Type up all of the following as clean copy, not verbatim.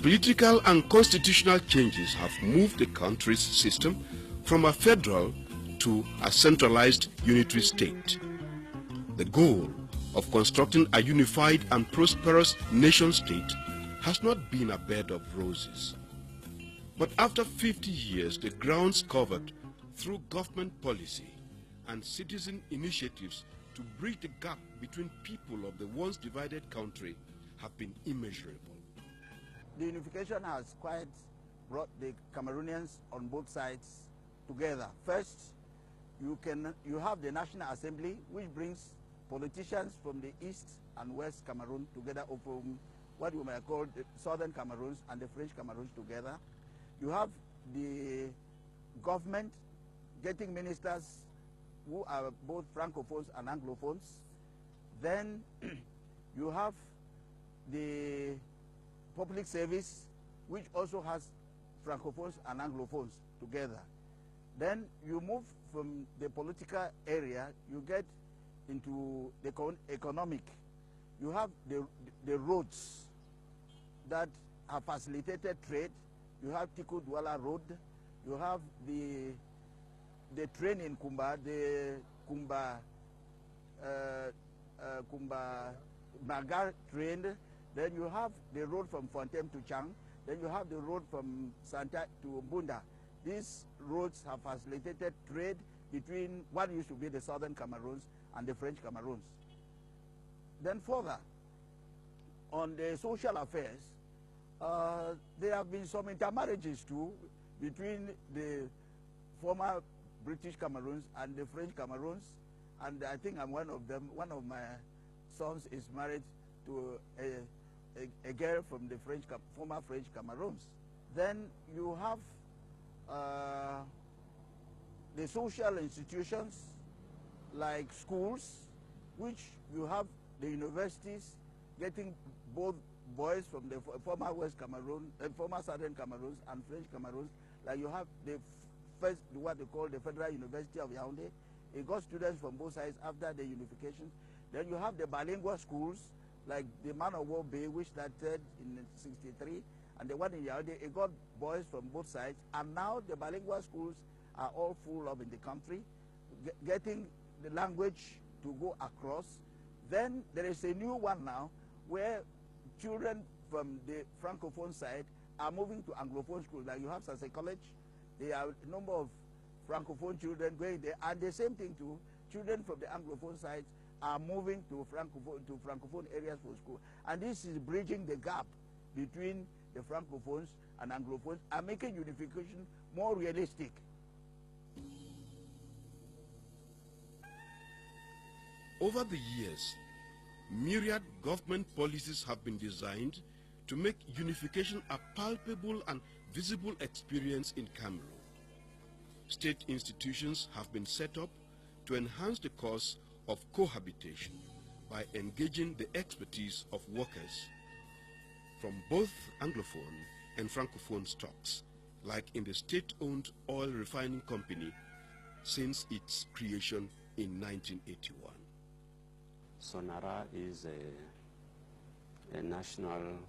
Political and constitutional changes have moved the country's system from a federal to a centralized unitary state. The goal of constructing a unified and prosperous nation-state has not been a bed of roses. But after 50 years, the grounds covered through government policy and citizen initiatives to bridge the gap between people of the once divided country have been immeasurable. The unification has quite brought the Cameroonians on both sides together. First, you have the National Assembly, which brings politicians from the East and West Cameroon together, or from what you may call the Southern Cameroons and the French Cameroons together. You have the government getting ministers who are both Francophones and Anglophones. Then you have the public service, which also has Francophones and Anglophones together. Then you move from the political area, you get into the economic. You have the roads that have facilitated trade. You have Tiku Douala Road. You have the train in Kumba, the Kumba Magar train. Then you have the road from Fontem to Chang. Then you have the road from Santa to Bunda. These roads have facilitated trade between what used to be the Southern Cameroons and the French Cameroons. Then further, on the social affairs, there have been some intermarriages too between the former British Cameroons and the French Cameroons, and I think I'm one of them. One of my sons is married to a girl from the former French Cameroons. Then you have the social institutions like schools, which you have the universities getting both boys from the former West Cameroon, former Southern Cameroons and French Cameroons. Like you have the first, what they call the Federal University of Yaoundé. It got students from both sides after the unification. Then you have the bilingual schools, like the Man of War Bay, which started in '63, and the one in Yaoundé, it got boys from both sides. And now the bilingual schools are all full up in the country, getting the language to go across. Then there is a new one now, where children from the Francophone side are moving to Anglophone schools. Like you have Sase College, there are a number of Francophone children going there, and the same thing too, children from the Anglophone side are moving to Francophone areas for school. And this is bridging the gap between the Francophones and Anglophones and making unification more realistic. Over the years, myriad government policies have been designed to make unification a palpable and visible experience in Cameroon. State institutions have been set up to enhance the cause of cohabitation by engaging the expertise of workers from both Anglophone and Francophone stocks, like in the state-owned oil refining company since its creation in 1981. Sonara is a national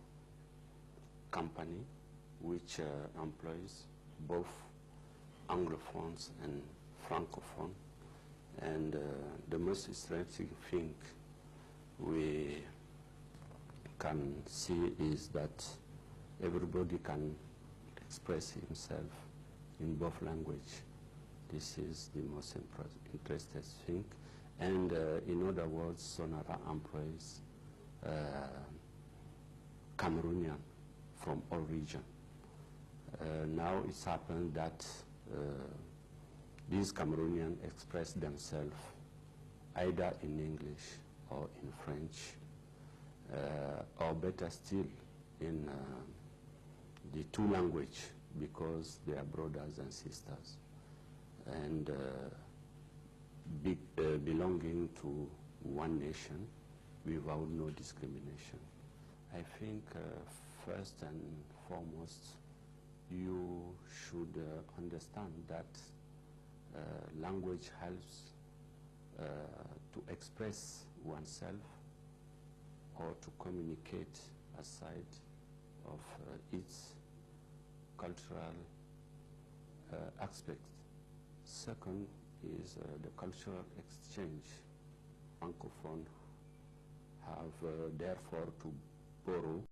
company which employs both Anglophones and Francophone. And the most striking thing we can see is that everybody can express himself in both languages. This is the most interesting thing. And in other words, Sonara employs Cameroonian from all regions. Now it's happened that these Cameroonians express themselves either in English or in French, or better still in the two languages, because they are brothers and sisters, and belonging to one nation without no discrimination. I think first and foremost, you should understand that language helps to express oneself or to communicate aside of its cultural aspects. Second is the cultural exchange. Francophone have therefore to borrow